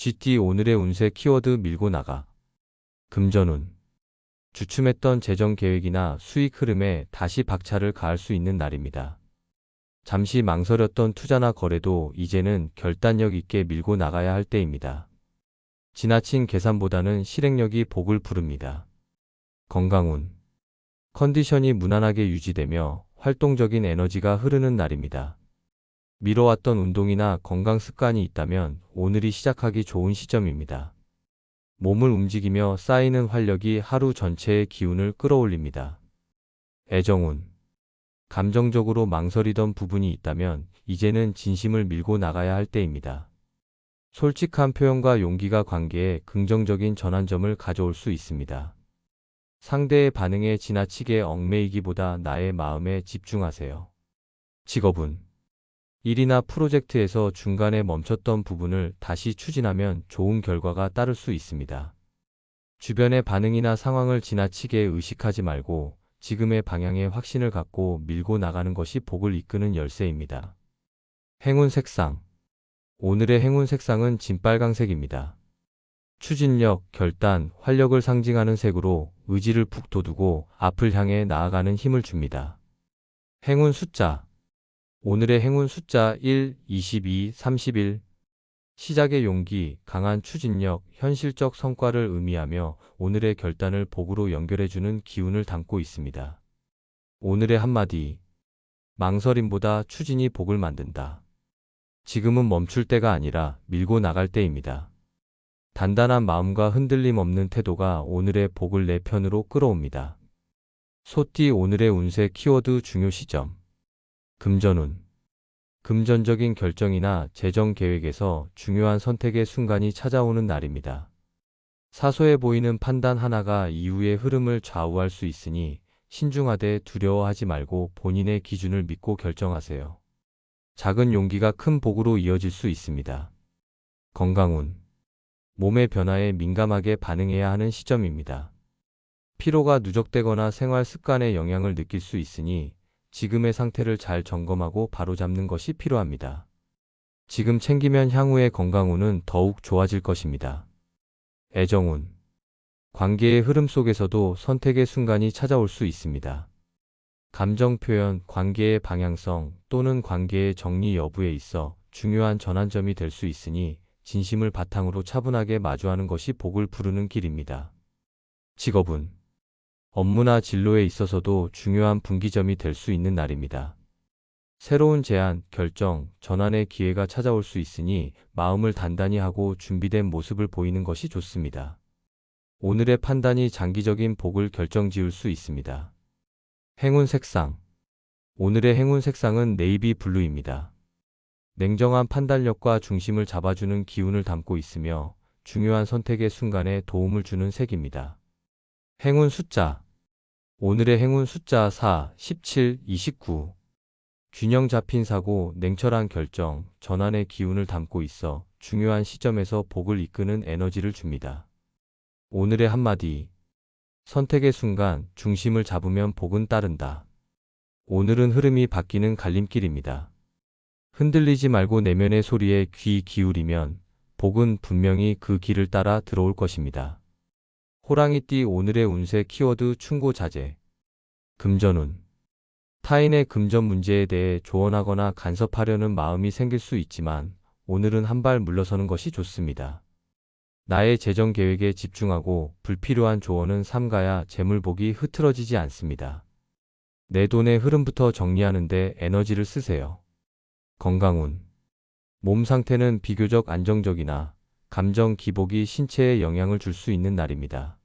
GT 오늘의 운세 키워드 밀고 나가. 금전운. 주춤했던 재정 계획이나 수익 흐름에 다시 박차를 가할 수 있는 날입니다. 잠시 망설였던 투자나 거래도 이제는 결단력 있게 밀고 나가야 할 때입니다. 지나친 계산보다는 실행력이 복을 부릅니다. 건강운. 컨디션이 무난하게 유지되며 활동적인 에너지가 흐르는 날입니다. 미뤄왔던 운동이나 건강 습관이 있다면 오늘이 시작하기 좋은 시점입니다. 몸을 움직이며 쌓이는 활력이 하루 전체의 기운을 끌어올립니다. 애정운. 감정적으로 망설이던 부분이 있다면 이제는 진심을 밀고 나가야 할 때입니다. 솔직한 표현과 용기가 관계에 긍정적인 전환점을 가져올 수 있습니다. 상대의 반응에 지나치게 얽매이기보다 나의 마음에 집중하세요. 직업운. 일이나 프로젝트에서 중간에 멈췄던 부분을 다시 추진하면 좋은 결과가 따를 수 있습니다. 주변의 반응이나 상황을 지나치게 의식하지 말고 지금의 방향에 확신을 갖고 밀고 나가는 것이 복을 이끄는 열쇠입니다. 행운 색상. 오늘의 행운 색상은 진빨강색입니다. 추진력, 결단, 활력을 상징하는 색으로 의지를 푹 돋우고 앞을 향해 나아가는 힘을 줍니다. 행운 숫자. 오늘의 행운 숫자 1, 22, 31. 시작의 용기, 강한 추진력, 현실적 성과를 의미하며 오늘의 결단을 복으로 연결해주는 기운을 담고 있습니다. 오늘의 한마디. 망설임보다 추진이 복을 만든다. 지금은 멈출 때가 아니라 밀고 나갈 때입니다. 단단한 마음과 흔들림 없는 태도가 오늘의 복을 내 편으로 끌어옵니다. 소띠 오늘의 운세 키워드 중요 시점. 금전운. 금전적인 결정이나 재정 계획에서 중요한 선택의 순간이 찾아오는 날입니다. 사소해 보이는 판단 하나가 이후의 흐름을 좌우할 수 있으니 신중하되 두려워하지 말고 본인의 기준을 믿고 결정하세요. 작은 용기가 큰 복으로 이어질 수 있습니다. 건강운. 몸의 변화에 민감하게 반응해야 하는 시점입니다. 피로가 누적되거나 생활 습관에 영향을 느낄 수 있으니 지금의 상태를 잘 점검하고 바로잡는 것이 필요합니다. 지금 챙기면 향후의 건강운은 더욱 좋아질 것입니다. 애정운. 관계의 흐름 속에서도 선택의 순간이 찾아올 수 있습니다. 감정 표현, 관계의 방향성 또는 관계의 정리 여부에 있어 중요한 전환점이 될 수 있으니 진심을 바탕으로 차분하게 마주하는 것이 복을 부르는 길입니다. 직업운. 업무나 진로에 있어서도 중요한 분기점이 될 수 있는 날입니다. 새로운 제안, 결정, 전환의 기회가 찾아올 수 있으니 마음을 단단히 하고 준비된 모습을 보이는 것이 좋습니다. 오늘의 판단이 장기적인 복을 결정지을 수 있습니다. 행운 색상. 오늘의 행운 색상은 네이비 블루입니다. 냉정한 판단력과 중심을 잡아주는 기운을 담고 있으며 중요한 선택의 순간에 도움을 주는 색입니다. 행운 숫자. 오늘의 행운 숫자 4, 17, 29. 균형 잡힌 사고, 냉철한 결정, 전환의 기운을 담고 있어 중요한 시점에서 복을 이끄는 에너지를 줍니다. 오늘의 한마디. 선택의 순간 중심을 잡으면 복은 따른다. 오늘은 흐름이 바뀌는 갈림길입니다. 흔들리지 말고 내면의 소리에 귀 기울이면 복은 분명히 그 길을 따라 들어올 것입니다. 호랑이띠 오늘의 운세 키워드 충고자제. 금전운. 타인의 금전 문제에 대해 조언하거나 간섭하려는 마음이 생길 수 있지만 오늘은 한 발 물러서는 것이 좋습니다. 나의 재정 계획에 집중하고 불필요한 조언은 삼가야 재물복이 흐트러지지 않습니다. 내 돈의 흐름부터 정리하는 데 에너지를 쓰세요. 건강운. 몸 상태는 비교적 안정적이나 감정 기복이 신체에 영향을 줄 수 있는 날입니다.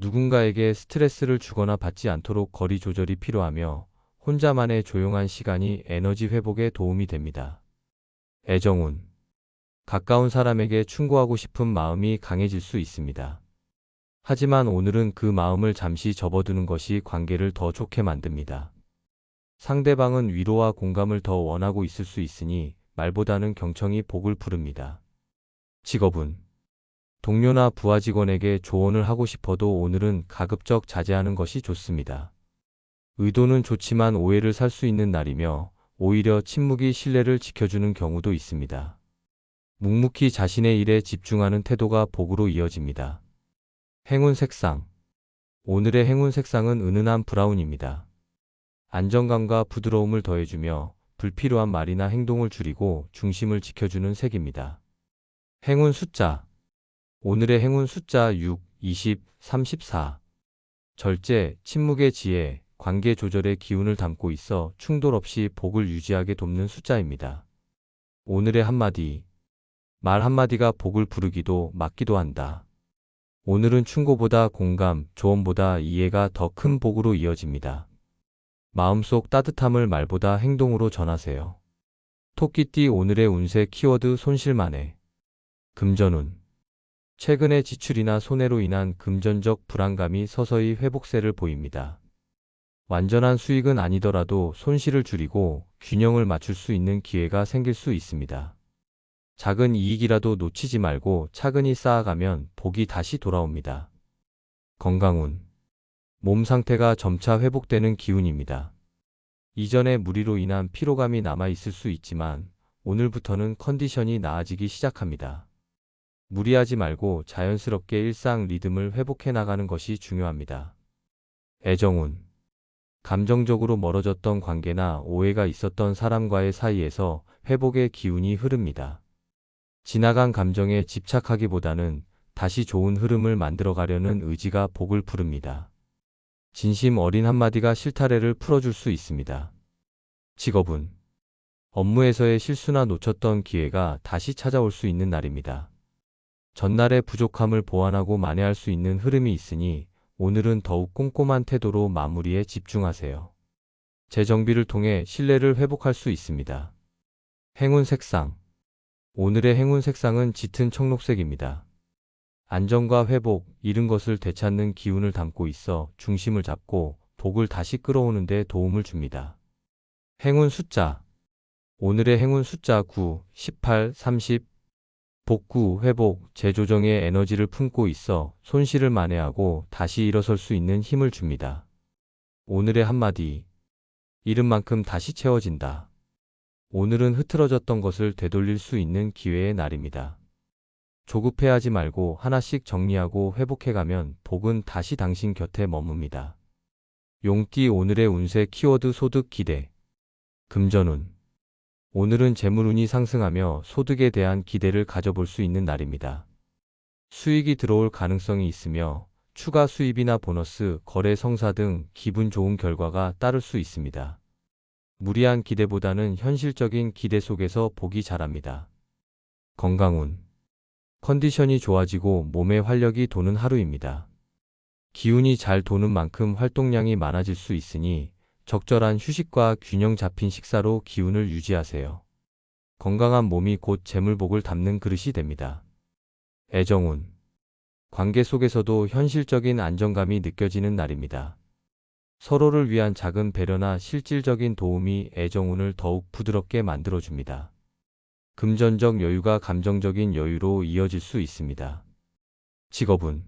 누군가에게 스트레스를 주거나 받지 않도록 거리 조절이 필요하며 혼자만의 조용한 시간이 에너지 회복에 도움이 됩니다. 애정운. 가까운 사람에게 충고하고 싶은 마음이 강해질 수 있습니다. 하지만 오늘은 그 마음을 잠시 접어두는 것이 관계를 더 좋게 만듭니다. 상대방은 위로와 공감을 더 원하고 있을 수 있으니 말보다는 경청이 복을 부릅니다. 직업운. 동료나 부하 직원에게 조언을 하고 싶어도 오늘은 가급적 자제하는 것이 좋습니다. 의도는 좋지만 오해를 살 수 있는 날이며 오히려 침묵이 신뢰를 지켜주는 경우도 있습니다. 묵묵히 자신의 일에 집중하는 태도가 복으로 이어집니다. 행운 색상. 오늘의 행운 색상은 은은한 브라운입니다. 안정감과 부드러움을 더해주며 불필요한 말이나 행동을 줄이고 중심을 지켜주는 색입니다. 행운 숫자. 오늘의 행운 숫자 6, 20, 34. 절제, 침묵의 지혜, 관계 조절의 기운을 담고 있어 충돌 없이 복을 유지하게 돕는 숫자입니다. 오늘의 한마디. 말 한마디가 복을 부르기도 막기도 한다. 오늘은 충고보다 공감, 조언보다 이해가 더 큰 복으로 이어집니다. 마음속 따뜻함을 말보다 행동으로 전하세요. 토끼띠 오늘의 운세 키워드 손실만해. 금전운. 최근의 지출이나 손해로 인한 금전적 불안감이 서서히 회복세를 보입니다. 완전한 수익은 아니더라도 손실을 줄이고 균형을 맞출 수 있는 기회가 생길 수 있습니다. 작은 이익이라도 놓치지 말고 차근히 쌓아가면 복이 다시 돌아옵니다. 건강운. 몸 상태가 점차 회복되는 기운입니다. 이전의 무리로 인한 피로감이 남아 있을 수 있지만 오늘부터는 컨디션이 나아지기 시작합니다. 무리하지 말고 자연스럽게 일상 리듬을 회복해 나가는 것이 중요합니다. 애정운. 감정적으로 멀어졌던 관계나 오해가 있었던 사람과의 사이에서 회복의 기운이 흐릅니다. 지나간 감정에 집착하기보다는 다시 좋은 흐름을 만들어가려는 의지가 복을 부릅니다. 진심 어린 한마디가 실타래를 풀어줄 수 있습니다. 직업운. 업무에서의 실수나 놓쳤던 기회가 다시 찾아올 수 있는 날입니다. 전날의 부족함을 보완하고 만회할 수 있는 흐름이 있으니 오늘은 더욱 꼼꼼한 태도로 마무리에 집중하세요. 재정비를 통해 신뢰를 회복할 수 있습니다. 행운 색상. 오늘의 행운 색상은 짙은 청록색입니다. 안정과 회복, 잃은 것을 되찾는 기운을 담고 있어 중심을 잡고 복을 다시 끌어오는 데 도움을 줍니다. 행운 숫자. 오늘의 행운 숫자 9, 18, 30. 복구, 회복, 재조정의 에너지를 품고 있어 손실을 만회하고 다시 일어설 수 있는 힘을 줍니다. 오늘의 한마디. 잃은 만큼 다시 채워진다. 오늘은 흐트러졌던 것을 되돌릴 수 있는 기회의 날입니다. 조급해하지 말고 하나씩 정리하고 회복해가면 복은 다시 당신 곁에 머뭅니다. 용띠 오늘의 운세 키워드 소득 기대. 금전운. 오늘은 재물운이 상승하며 소득에 대한 기대를 가져볼 수 있는 날입니다. 수익이 들어올 가능성이 있으며 추가 수입이나 보너스, 거래 성사 등 기분 좋은 결과가 따를 수 있습니다. 무리한 기대보다는 현실적인 기대 속에서 복이 자랍니다. 건강운. 컨디션이 좋아지고 몸에 활력이 도는 하루입니다. 기운이 잘 도는 만큼 활동량이 많아질 수 있으니 적절한 휴식과 균형 잡힌 식사로 기운을 유지하세요. 건강한 몸이 곧 재물복을 담는 그릇이 됩니다. 애정운. 관계 속에서도 현실적인 안정감이 느껴지는 날입니다. 서로를 위한 작은 배려나 실질적인 도움이 애정운을 더욱 부드럽게 만들어줍니다. 금전적 여유가 감정적인 여유로 이어질 수 있습니다. 직업운.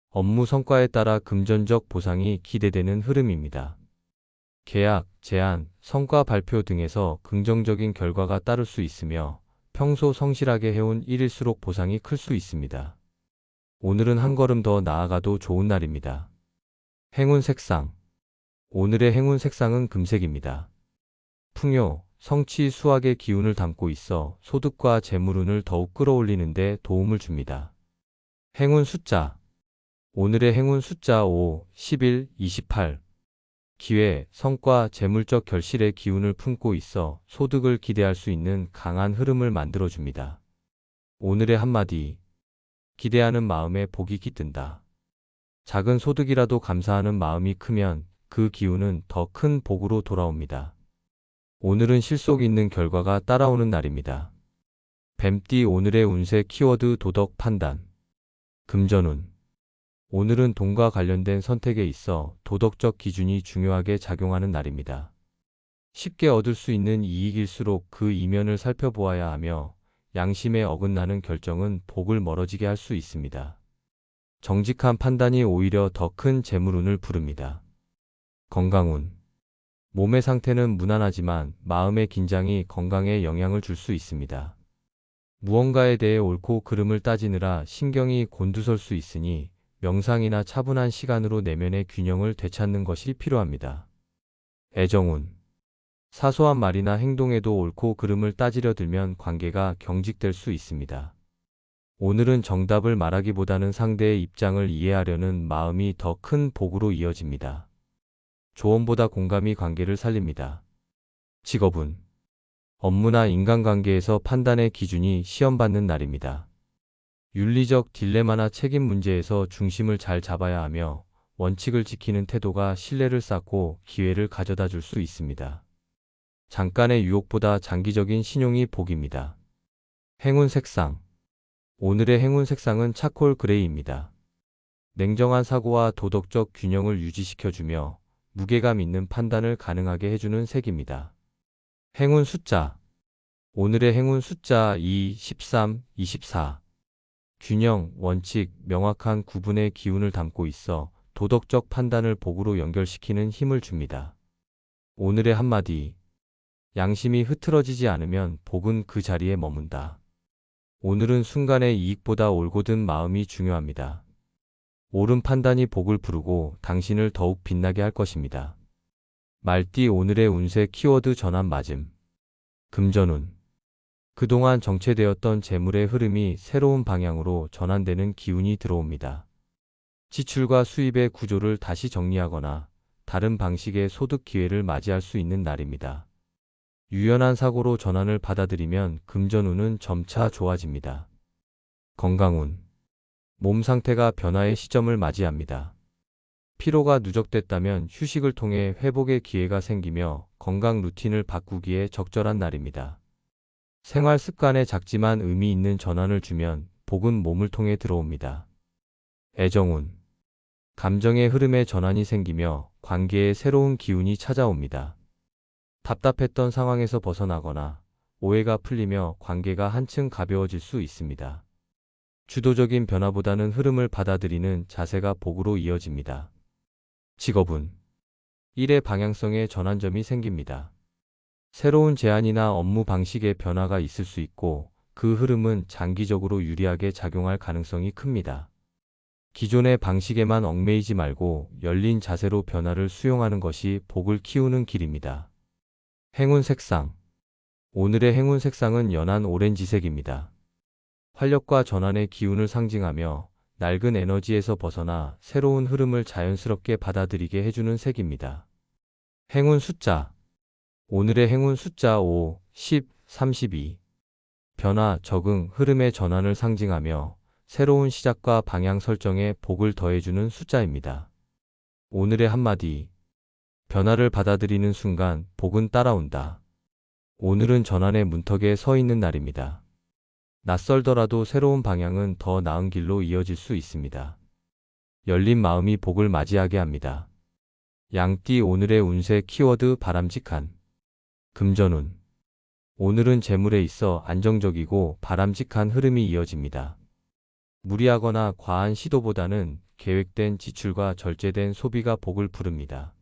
업무 성과에 따라 금전적 보상이 기대되는 흐름입니다. 계약, 제안, 성과 발표 등에서 긍정적인 결과가 따를 수 있으며 평소 성실하게 해온 일일수록 보상이 클 수 있습니다. 오늘은 한 걸음 더 나아가도 좋은 날입니다. 행운 색상. 오늘의 행운 색상은 금색입니다. 풍요, 성취, 수확의 기운을 담고 있어 소득과 재물운을 더욱 끌어올리는 데 도움을 줍니다. 행운 숫자. 오늘의 행운 숫자 5, 11, 28. 기회, 성과, 재물적 결실의 기운을 품고 있어 소득을 기대할 수 있는 강한 흐름을 만들어줍니다. 오늘의 한마디. 기대하는 마음에 복이 깃든다. 작은 소득이라도 감사하는 마음이 크면 그 기운은 더 큰 복으로 돌아옵니다. 오늘은 실속 있는 결과가 따라오는 날입니다. 뱀띠 오늘의 운세 키워드 도덕 판단. 금전운. 오늘은 돈과 관련된 선택에 있어 도덕적 기준이 중요하게 작용하는 날입니다. 쉽게 얻을 수 있는 이익일수록 그 이면을 살펴보아야 하며 양심에 어긋나는 결정은 복을 멀어지게 할 수 있습니다. 정직한 판단이 오히려 더 큰 재물운을 부릅니다. 건강운. 몸의 상태는 무난하지만 마음의 긴장이 건강에 영향을 줄 수 있습니다. 무언가에 대해 옳고 그름을 따지느라 신경이 곤두설 수 있으니 명상이나 차분한 시간으로 내면의 균형을 되찾는 것이 필요합니다. 애정운. 사소한 말이나 행동에도 옳고 그름을 따지려 들면 관계가 경직될 수 있습니다. 오늘은 정답을 말하기보다는 상대의 입장을 이해하려는 마음이 더 큰 복으로 이어집니다. 조언보다 공감이 관계를 살립니다. 직업운. 업무나 인간관계에서 판단의 기준이 시험받는 날입니다. 윤리적 딜레마나 책임 문제에서 중심을 잘 잡아야 하며 원칙을 지키는 태도가 신뢰를 쌓고 기회를 가져다 줄 수 있습니다. 잠깐의 유혹보다 장기적인 신용이 복입니다. 행운 색상. 오늘의 행운 색상은 차콜 그레이입니다. 냉정한 사고와 도덕적 균형을 유지시켜주며 무게감 있는 판단을 가능하게 해주는 색입니다. 행운 숫자. 오늘의 행운 숫자 2, 13, 24. 균형, 원칙, 명확한 구분의 기운을 담고 있어 도덕적 판단을 복으로 연결시키는 힘을 줍니다. 오늘의 한마디. 양심이 흐트러지지 않으면 복은 그 자리에 머문다. 오늘은 순간의 이익보다 올곧은 마음이 중요합니다. 옳은 판단이 복을 부르고 당신을 더욱 빛나게 할 것입니다. 말띠 오늘의 운세 키워드 전환 맞음. 금전운. 그동안 정체되었던 재물의 흐름이 새로운 방향으로 전환되는 기운이 들어옵니다. 지출과 수입의 구조를 다시 정리하거나 다른 방식의 소득 기회를 맞이할 수 있는 날입니다. 유연한 사고로 전환을 받아들이면 금전운은 점차 좋아집니다. 건강운. 몸 상태가 변화의 시점을 맞이합니다. 피로가 누적됐다면 휴식을 통해 회복의 기회가 생기며 건강 루틴을 바꾸기에 적절한 날입니다. 생활 습관에 작지만 의미 있는 전환을 주면 복은 몸을 통해 들어옵니다. 애정운. 감정의 흐름에 전환이 생기며 관계에 새로운 기운이 찾아옵니다. 답답했던 상황에서 벗어나거나 오해가 풀리며 관계가 한층 가벼워질 수 있습니다. 주도적인 변화보다는 흐름을 받아들이는 자세가 복으로 이어집니다. 직업운. 일의 방향성에 전환점이 생깁니다. 새로운 제안이나 업무 방식의 변화가 있을 수 있고 그 흐름은 장기적으로 유리하게 작용할 가능성이 큽니다. 기존의 방식에만 얽매이지 말고 열린 자세로 변화를 수용하는 것이 복을 키우는 길입니다. 행운 색상. 오늘의 행운 색상은 연한 오렌지색입니다. 활력과 전환의 기운을 상징하며 낡은 에너지에서 벗어나 새로운 흐름을 자연스럽게 받아들이게 해주는 색입니다. 행운 숫자. 오늘의 행운 숫자 5, 10, 32. 변화, 적응, 흐름의 전환을 상징하며 새로운 시작과 방향 설정에 복을 더해주는 숫자입니다. 오늘의 한마디. 변화를 받아들이는 순간 복은 따라온다. 오늘은 전환의 문턱에 서 있는 날입니다. 낯설더라도 새로운 방향은 더 나은 길로 이어질 수 있습니다. 열린 마음이 복을 맞이하게 합니다. 양띠 오늘의 운세 키워드 바람직한. 금전운. 오늘은 재물에 있어 안정적이고 바람직한 흐름이 이어집니다. 무리하거나 과한 시도보다는 계획된 지출과 절제된 소비가 복을 부릅니다.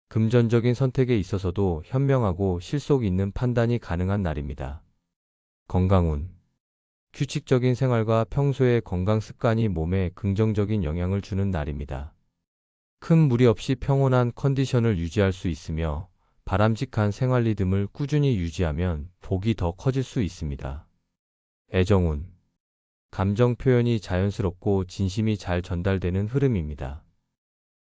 금전적인 선택에 있어서도 현명하고 실속 있는 판단이 가능한 날입니다. 건강운. 규칙적인 생활과 평소의 건강 습관이 몸에 긍정적인 영향을 주는 날입니다. 큰 무리 없이 평온한 컨디션을 유지할 수 있으며 바람직한 생활 리듬을 꾸준히 유지하면 복이 더 커질 수 있습니다. 애정운. 감정 표현이 자연스럽고 진심이 잘 전달되는 흐름입니다.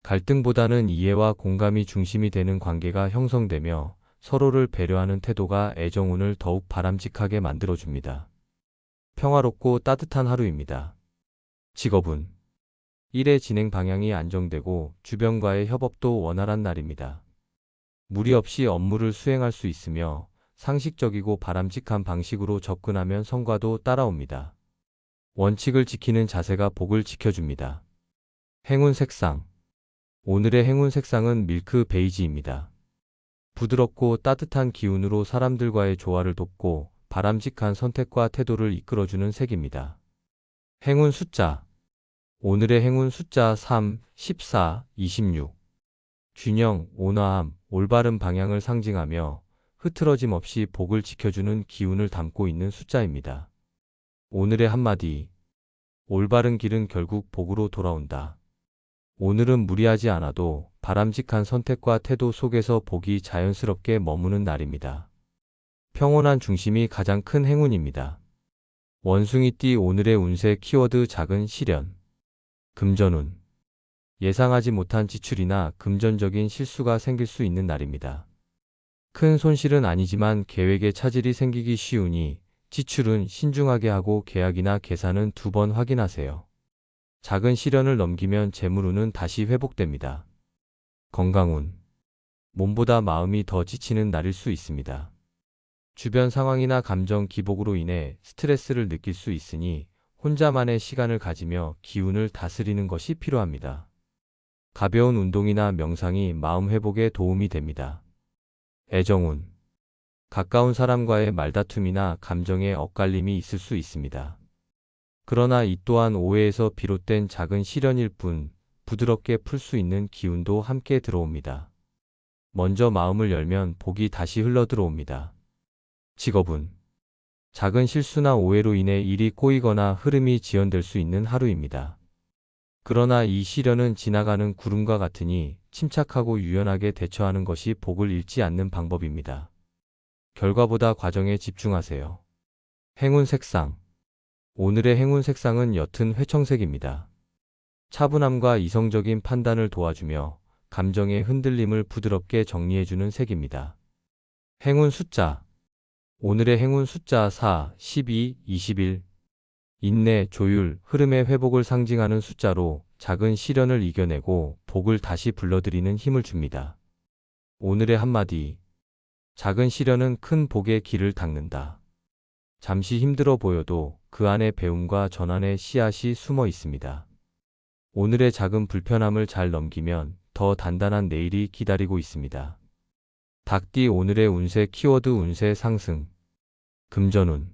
갈등보다는 이해와 공감이 중심이 되는 관계가 형성되며 서로를 배려하는 태도가 애정운을 더욱 바람직하게 만들어줍니다. 평화롭고 따뜻한 하루입니다. 직업운. 일의 진행 방향이 안정되고 주변과의 협업도 원활한 날입니다. 무리 없이 업무를 수행할 수 있으며 상식적이고 바람직한 방식으로 접근하면 성과도 따라옵니다. 원칙을 지키는 자세가 복을 지켜줍니다. 행운 색상. 오늘의 행운 색상은 밀크 베이지입니다. 부드럽고 따뜻한 기운으로 사람들과의 조화를 돕고 바람직한 선택과 태도를 이끌어주는 색입니다. 행운 숫자. 오늘의 행운 숫자 3, 14, 26. 균형, 온화함, 올바른 방향을 상징하며 흐트러짐 없이 복을 지켜주는 기운을 담고 있는 숫자입니다. 오늘의 한마디. 올바른 길은 결국 복으로 돌아온다. 오늘은 무리하지 않아도 바람직한 선택과 태도 속에서 복이 자연스럽게 머무는 날입니다. 평온한 중심이 가장 큰 행운입니다. 원숭이띠 오늘의 운세 키워드 작은 시련. 금전운. 예상하지 못한 지출이나 금전적인 실수가 생길 수 있는 날입니다. 큰 손실은 아니지만 계획에 차질이 생기기 쉬우니 지출은 신중하게 하고 계약이나 계산은 2번 확인하세요. 작은 시련을 넘기면 재물운은 다시 회복됩니다. 건강운. 몸보다 마음이 더 지치는 날일 수 있습니다. 주변 상황이나 감정 기복으로 인해 스트레스를 느낄 수 있으니 혼자만의 시간을 가지며 기운을 다스리는 것이 필요합니다. 가벼운 운동이나 명상이 마음 회복에 도움이 됩니다. 애정운. 가까운 사람과의 말다툼이나 감정의 엇갈림이 있을 수 있습니다. 그러나 이 또한 오해에서 비롯된 작은 시련일 뿐 부드럽게 풀 수 있는 기운도 함께 들어옵니다. 먼저 마음을 열면 복이 다시 흘러 들어옵니다. 직업운. 작은 실수나 오해로 인해 일이 꼬이거나 흐름이 지연될 수 있는 하루입니다. 그러나 이 시련은 지나가는 구름과 같으니 침착하고 유연하게 대처하는 것이 복을 잃지 않는 방법입니다. 결과보다 과정에 집중하세요. 행운 색상. 오늘의 행운 색상은 옅은 회청색입니다. 차분함과 이성적인 판단을 도와주며 감정의 흔들림을 부드럽게 정리해주는 색입니다. 행운 숫자. 오늘의 행운 숫자 4, 12, 21. 인내, 조율, 흐름의 회복을 상징하는 숫자로 작은 시련을 이겨내고 복을 다시 불러들이는 힘을 줍니다. 오늘의 한마디. 작은 시련은 큰 복의 길을 닦는다. 잠시 힘들어 보여도 그 안에 배움과 전환의 씨앗이 숨어 있습니다. 오늘의 작은 불편함을 잘 넘기면 더 단단한 내일이 기다리고 있습니다. 닭띠 오늘의 운세 키워드 운세 상승. 금전운.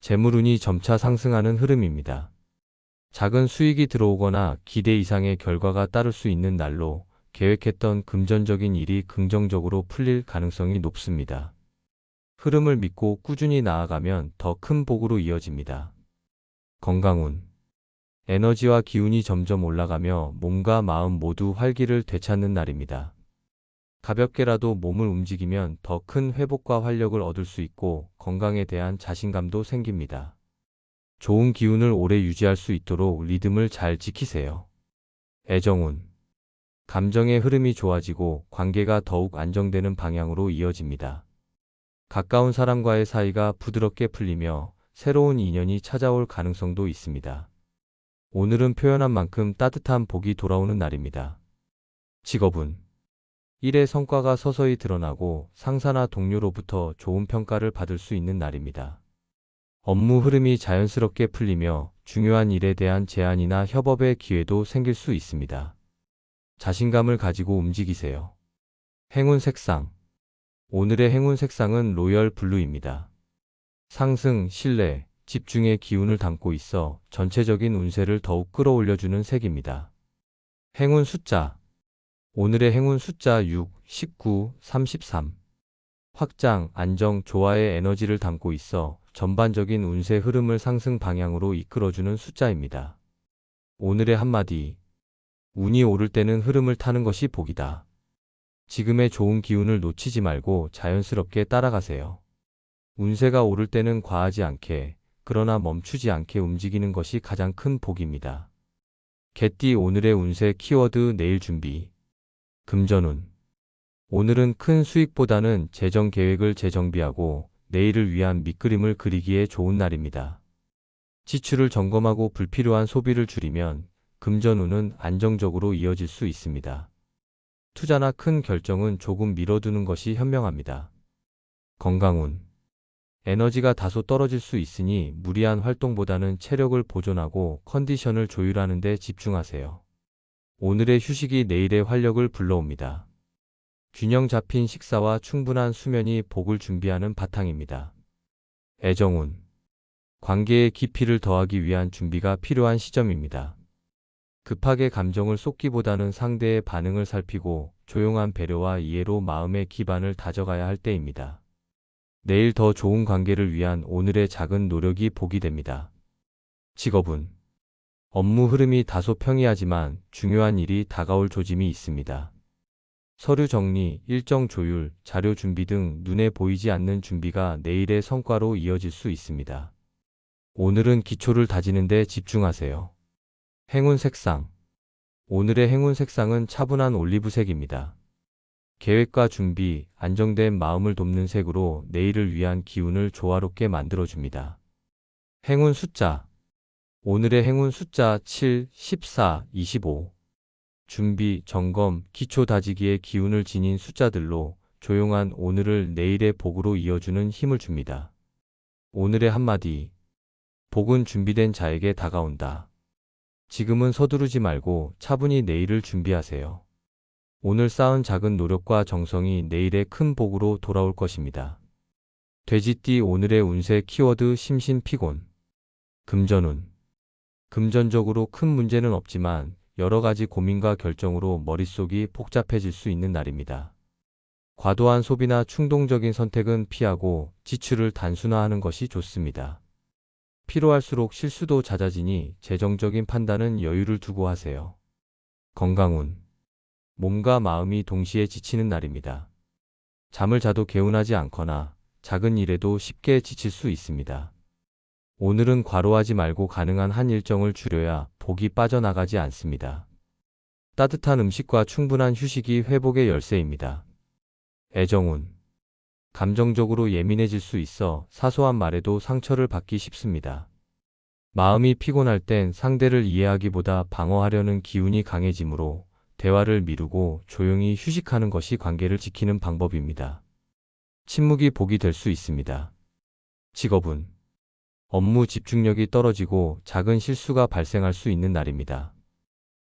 재물운이 점차 상승하는 흐름입니다. 작은 수익이 들어오거나 기대 이상의 결과가 따를 수 있는 날로 계획했던 금전적인 일이 긍정적으로 풀릴 가능성이 높습니다. 흐름을 믿고 꾸준히 나아가면 더 큰 복으로 이어집니다. 건강운. 에너지와 기운이 점점 올라가며 몸과 마음 모두 활기를 되찾는 날입니다. 가볍게라도 몸을 움직이면 더 큰 회복과 활력을 얻을 수 있고 건강에 대한 자신감도 생깁니다. 좋은 기운을 오래 유지할 수 있도록 리듬을 잘 지키세요. 애정운. 감정의 흐름이 좋아지고 관계가 더욱 안정되는 방향으로 이어집니다. 가까운 사람과의 사이가 부드럽게 풀리며 새로운 인연이 찾아올 가능성도 있습니다. 오늘은 표현한 만큼 따뜻한 복이 돌아오는 날입니다. 직업운. 일의 성과가 서서히 드러나고 상사나 동료로부터 좋은 평가를 받을 수 있는 날입니다. 업무 흐름이 자연스럽게 풀리며 중요한 일에 대한 제안이나 협업의 기회도 생길 수 있습니다. 자신감을 가지고 움직이세요. 행운 색상. 오늘의 행운 색상은 로열 블루입니다. 상승, 신뢰, 집중의 기운을 담고 있어 전체적인 운세를 더욱 끌어올려주는 색입니다. 행운 숫자. 오늘의 행운 숫자 6, 19, 33. 확장, 안정, 조화의 에너지를 담고 있어 전반적인 운세 흐름을 상승 방향으로 이끌어주는 숫자입니다. 오늘의 한마디. 운이 오를 때는 흐름을 타는 것이 복이다. 지금의 좋은 기운을 놓치지 말고 자연스럽게 따라가세요. 운세가 오를 때는 과하지 않게, 그러나 멈추지 않게 움직이는 것이 가장 큰 복입니다. 개띠 오늘의 운세 키워드 내일 준비. 금전운. 오늘은 큰 수익보다는 재정 계획을 재정비하고 내일을 위한 밑그림을 그리기에 좋은 날입니다. 지출을 점검하고 불필요한 소비를 줄이면 금전운은 안정적으로 이어질 수 있습니다. 투자나 큰 결정은 조금 미뤄두는 것이 현명합니다. 건강운. 에너지가 다소 떨어질 수 있으니 무리한 활동보다는 체력을 보존하고 컨디션을 조율하는 데 집중하세요. 오늘의 휴식이 내일의 활력을 불러옵니다. 균형 잡힌 식사와 충분한 수면이 복을 준비하는 바탕입니다. 애정운. 관계의 깊이를 더하기 위한 준비가 필요한 시점입니다. 급하게 감정을 쏟기보다는 상대의 반응을 살피고 조용한 배려와 이해로 마음의 기반을 다져가야 할 때입니다. 내일 더 좋은 관계를 위한 오늘의 작은 노력이 복이 됩니다. 직업운. 업무 흐름이 다소 평이하지만 중요한 일이 다가올 조짐이 있습니다. 서류 정리, 일정 조율, 자료 준비 등 눈에 보이지 않는 준비가 내일의 성과로 이어질 수 있습니다. 오늘은 기초를 다지는 데 집중하세요. 행운 색상. 오늘의 행운 색상은 차분한 올리브색입니다. 계획과 준비, 안정된 마음을 돕는 색으로 내일을 위한 기운을 조화롭게 만들어줍니다. 행운 숫자. 오늘의 행운 숫자 7, 14, 25. 준비, 점검, 기초 다지기의 기운을 지닌 숫자들로 조용한 오늘을 내일의 복으로 이어주는 힘을 줍니다. 오늘의 한마디. 복은 준비된 자에게 다가온다. 지금은 서두르지 말고 차분히 내일을 준비하세요. 오늘 쌓은 작은 노력과 정성이 내일의 큰 복으로 돌아올 것입니다. 돼지띠 오늘의 운세 키워드 심신피곤. 금전운. 금전적으로 큰 문제는 없지만 여러 가지 고민과 결정으로 머릿속이 복잡해질 수 있는 날입니다. 과도한 소비나 충동적인 선택은 피하고 지출을 단순화하는 것이 좋습니다. 필요할수록 실수도 잦아지니 재정적인 판단은 여유를 두고 하세요. 건강운. 몸과 마음이 동시에 지치는 날입니다. 잠을 자도 개운하지 않거나 작은 일에도 쉽게 지칠 수 있습니다. 오늘은 과로하지 말고 가능한 한 일정을 줄여야 복이 빠져나가지 않습니다. 따뜻한 음식과 충분한 휴식이 회복의 열쇠입니다. 애정운. 감정적으로 예민해질 수 있어 사소한 말에도 상처를 받기 쉽습니다. 마음이 피곤할 땐 상대를 이해하기보다 방어하려는 기운이 강해지므로 대화를 미루고 조용히 휴식하는 것이 관계를 지키는 방법입니다. 침묵이 복이 될 수 있습니다. 직업운. 업무 집중력이 떨어지고 작은 실수가 발생할 수 있는 날입니다.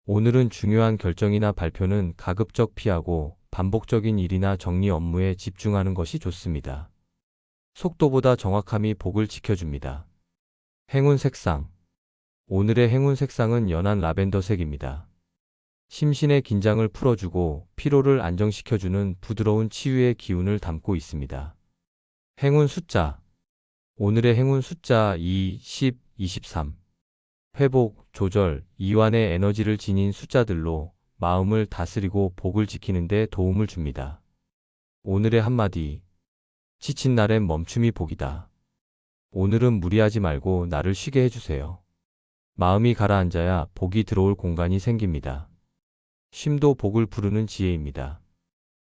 오늘은 중요한 결정이나 발표는 가급적 피하고 반복적인 일이나 정리 업무에 집중하는 것이 좋습니다. 속도보다 정확함이 복을 지켜줍니다. 행운 색상. 오늘의 행운 색상은 연한 라벤더색입니다. 심신의 긴장을 풀어주고 피로를 안정시켜주는 부드러운 치유의 기운을 담고 있습니다. 행운 숫자. 오늘의 행운 숫자 2, 10, 23. 회복, 조절, 이완의 에너지를 지닌 숫자들로 마음을 다스리고 복을 지키는 데 도움을 줍니다. 오늘의 한마디. 지친 날엔 멈춤이 복이다. 오늘은 무리하지 말고 나를 쉬게 해주세요. 마음이 가라앉아야 복이 들어올 공간이 생깁니다. 쉼도 복을 부르는 지혜입니다.